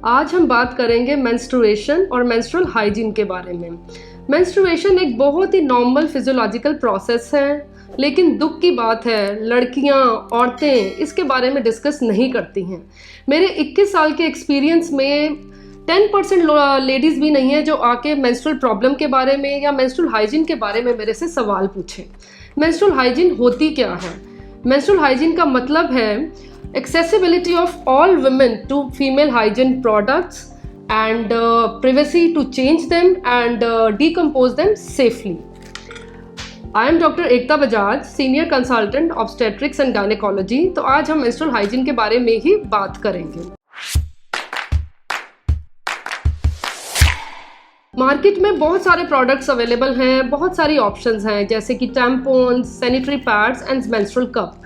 आज हम बात करेंगे मेंस्ट्रुएशन और मेंस्ट्रुअल हाइजीन के बारे में। मेंस्ट्रुएशन एक बहुत ही नॉर्मल फिजियोलॉजिकल प्रोसेस है, लेकिन दुख की बात है लड़कियां, औरतें इसके बारे में डिस्कस नहीं करती हैं। मेरे 21 साल के एक्सपीरियंस में 10% लेडीज़ भी नहीं है जो आके मेंस्ट्रुअल प्रॉब्लम के बारे में या मेंस्ट्रुअल हाइजीन के बारे में मेरे से सवाल पूछें। मेंस्ट्रुअल हाइजीन होती क्या है? मेंस्ट्रुअल हाइजीन का मतलब है accessibility of all women to female hygiene products and privacy to change them and decompose them safely. I am Dr. Ekta Bajaj, Senior Consultant Obstetrics and Gynecology। तो आज हम menstrual hygiene के बारे में ही बात करेंगे। मार्केट में बहुत सारे प्रोडक्ट्स अवेलेबल हैं, बहुत सारी ऑप्शंस हैं, जैसे कि tampons, sanitary pads and menstrual cup.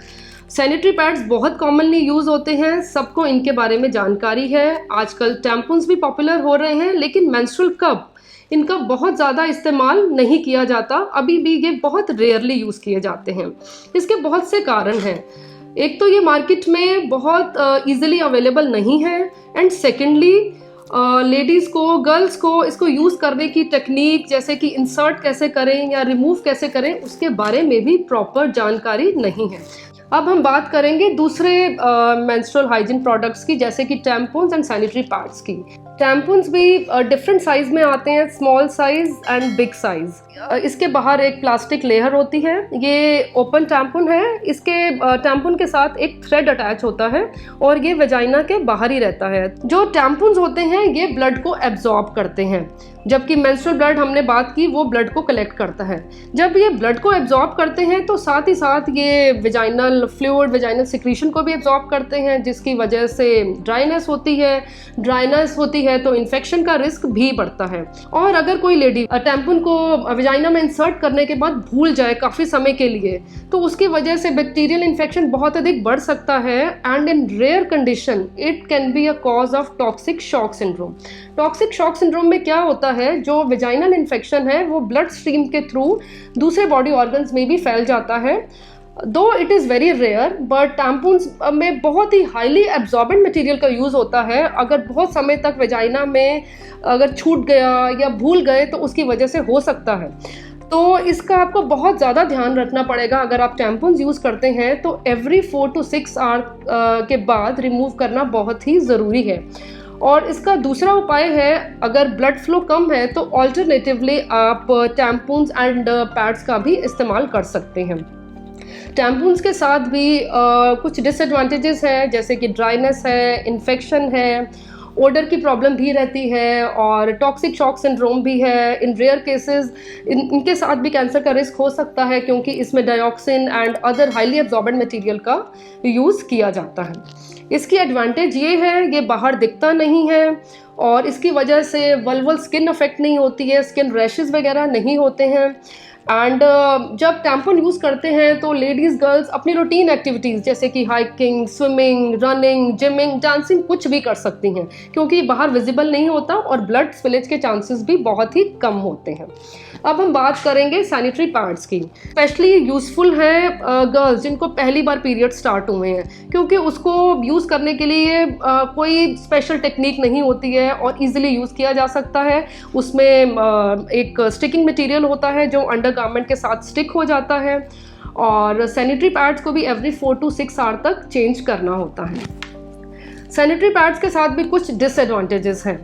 Sanitary pads बहुत कॉमनली यूज़ होते हैं, सबको इनके बारे में जानकारी है। आजकल टैम्पॉन्स भी पॉपुलर हो रहे हैं, लेकिन मेंस्ट्रुअल कप इनका बहुत ज़्यादा इस्तेमाल नहीं किया जाता। अभी भी ये बहुत रेयरली यूज़ किए जाते हैं। इसके बहुत से कारण हैं। एक तो ये मार्केट में बहुत ईजिली अवेलेबल नहीं है, एंड सेकेंडली लेडीज़ को, गर्ल्स को इसको यूज़ करने की टेक्निक, जैसे कि इंसर्ट कैसे करें या रिमूव कैसे करें, उसके बारे में भी प्रॉपर जानकारी नहीं है। अब हम बात करेंगे दूसरे मेंस्ट्रुअल हाइजीन प्रोडक्ट्स की, जैसे कि टैम्पॉन्स एंड सैनिटरी पैड्स की। टैम्पॉन्स भी डिफरेंट साइज़ में आते हैं, small size and big size. इसके बाहर एक प्लास्टिक लेयर होती है, ये ओपन टैम्पॉन है। इसके टैम्पॉन के साथ एक थ्रेड अटैच होता है और ये वेजाइना के बाहर ही रहता है। जो टैम्पॉन्स होते हैं ये ब्लड को एब्जॉर्ब करते हैं, जबकि मेंस्ट्रुअल ब्लड हमने बात की वो ब्लड को कलेक्ट करता है। जब ये ब्लड को एब्जॉर्ब करते हैं तो साथ ही साथ ये वेजाइनल फ्लूइड, वेजाइनल सिक्रीशन को भी एब्जॉर्ब करते हैं, जिसकी वजह से ड्राइनेस होती है तो इन्फेक्शन का रिस्क भी बढ़ता है। और अगर कोई लेडी टैम्पॉन को वेजाइना में इंसर्ट करने के बाद भूल जाए काफ़ी समय के लिए, तो उसकी वजह से बैक्टीरियल इन्फेक्शन बहुत अधिक बढ़ सकता है, and in rare condition it can be a cause of toxic shock syndrome. Toxic shock syndrome में क्या होता है, जो वेजाइनल इन्फेक्शन है वो ब्लड स्ट्रीम के थ्रू दूसरे बॉडी ऑर्गन्स में भी फैल जाता है। Though it is very rare, but tampons में बहुत ही हाईली एब्जॉर्बेंट मटेरियल का यूज़ होता है। अगर बहुत समय तक वेजाइना में अगर छूट गया या भूल गए तो उसकी वजह से हो सकता है। तो इसका आपको बहुत ज़्यादा ध्यान रखना पड़ेगा। अगर आप टैम्पॉन्स यूज़ करते हैं तो एवरी 4 to 6 आवर के बाद रिमूव करना बहुत ही ज़रूरी है। और इसका दूसरा उपाय है, अगर ब्लड फ्लो कम है तो ऑल्टरनेटिवली आप टैम्पॉन्स एंड पैड्स का भी इस्तेमाल कर सकते हैं। टैम्पॉन्स के साथ भी कुछ डिसएडवांटेजेस हैं, जैसे कि ड्राइनेस है, इन्फेक्शन है, ओडर की प्रॉब्लम भी रहती है और टॉक्सिक शॉक सिंड्रोम भी है। इन रेयर केसेस इनके साथ भी कैंसर का रिस्क हो सकता है, क्योंकि इसमें dioxin and other highly absorbent material का यूज़ किया जाता है। इसकी एडवांटेज ये है, ये बाहर दिखता नहीं है और इसकी वजह से वल्वल स्किन अफेक्ट नहीं होती है, स्किन रैशेस वगैरह नहीं होते हैं। एंड जब टैम्पॉन यूज़ करते हैं तो लेडीज़, गर्ल्स अपनी रूटीन एक्टिविटीज़ जैसे कि hiking, swimming, running, gymming, dancing कुछ भी कर सकती हैं, क्योंकि बाहर विजिबल नहीं होता और ब्लड स्पिलेज के चांसेस भी बहुत ही कम होते हैं। अब हम बात करेंगे सैनिटरी पैड्स की। स्पेशली यूज़फुल है गर्ल्स जिनको पहली बार पीरियड स्टार्ट हुए हैं, क्योंकि उसको यूज़ करने के लिए कोई स्पेशल टेक्निक नहीं होती है और इजीली यूज़ किया जा सकता है। उसमें एक स्टिकिंग मटेरियल होता है जो अंडर गारमेंट के साथ स्टिक हो जाता है, और सैनिटरी पैड्स को भी एवरी 4 to 6 आवर तक चेंज करना होता है। सैनिटरी पैड्स के साथ भी कुछ डिसएडवांटेजेस हैं,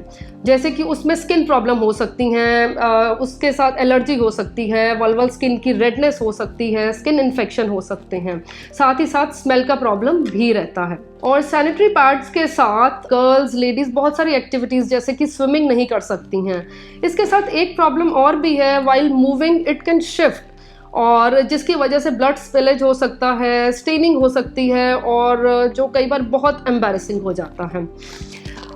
जैसे कि उसमें स्किन प्रॉब्लम हो सकती हैं, उसके साथ एलर्जी हो सकती है, वल्वल स्किन की रेडनेस हो सकती है, स्किन इन्फेक्शन हो सकते हैं, साथ ही साथ स्मेल का प्रॉब्लम भी रहता है। और सैनिटरी पैड्स के साथ गर्ल्स, लेडीज़ बहुत सारी एक्टिविटीज़ जैसे कि स्विमिंग नहीं कर सकती हैं। इसके साथ एक प्रॉब्लम और भी है, while moving it can shift, और जिसकी वजह से ब्लड स्पिलेज हो सकता है, स्टेनिंग हो सकती है, और जो कई बार बहुत एम्बैरेसिंग हो जाता है।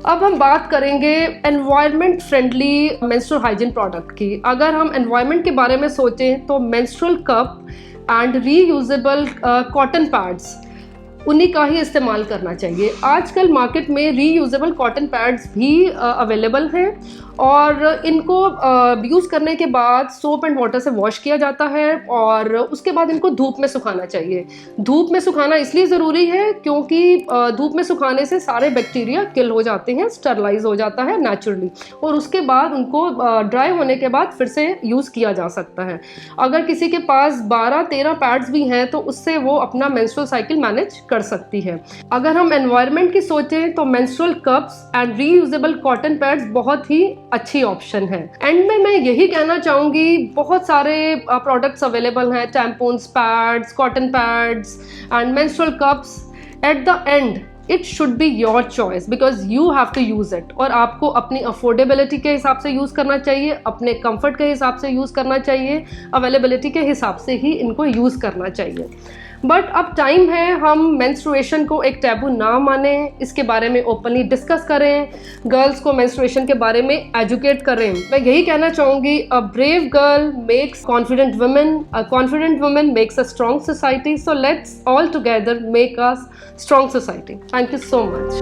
अब हम बात करेंगे environment friendly menstrual hygiene product की। अगर हम एनवायरनमेंट के बारे में सोचें तो menstrual cup and reusable cotton pads, उन्हीं का ही इस्तेमाल करना चाहिए। आजकल मार्केट में रीयूजेबल कॉटन पैड्स भी अवेलेबल हैं और इनको यूज़ करने के बाद सोप एंड वाटर से वॉश किया जाता है और उसके बाद इनको धूप में सुखाना चाहिए। धूप में सुखाना इसलिए ज़रूरी है क्योंकि धूप में सुखाने से सारे बैक्टीरिया किल हो जाते हैं, स्टरलाइज हो जाता है नेचुरली, और उसके बाद उनको ड्राई होने के बाद फिर से यूज़ किया जा सकता है। अगर किसी के पास 12-13 पैड्स भी हैं तो उससे वो अपना मेंस्ट्रुअल साइकिल मैनेज कर सकती है। अगर हम एनवायरनमेंट की सोचें तो menstrual cups and reusable cotton pads बहुत ही अच्छी ऑप्शन है। एंड में मैं यही कहना चाहूँगी, बहुत सारे प्रोडक्ट्स अवेलेबल हैं, tampons, pads, cotton pads and menstrual cups. At the end it should be your choice because you have to use it, और आपको अपनी अफोर्डेबिलिटी के हिसाब से यूज़ करना चाहिए, अपने कंफर्ट के हिसाब से यूज़ करना चाहिए, अवेलेबिलिटी के हिसाब से ही इनको यूज़ करना चाहिए। बट अब टाइम है हम मेंस्ट्रुएशन को एक टैबू ना माने, इसके बारे में ओपनली डिस्कस करें, गर्ल्स को मेंस्ट्रुएशन के बारे में एजुकेट करें। मैं यही कहना चाहूँगी, a brave girl makes confident women, a confident women makes a strong society, so let's all together make us strong society. Thank you so much.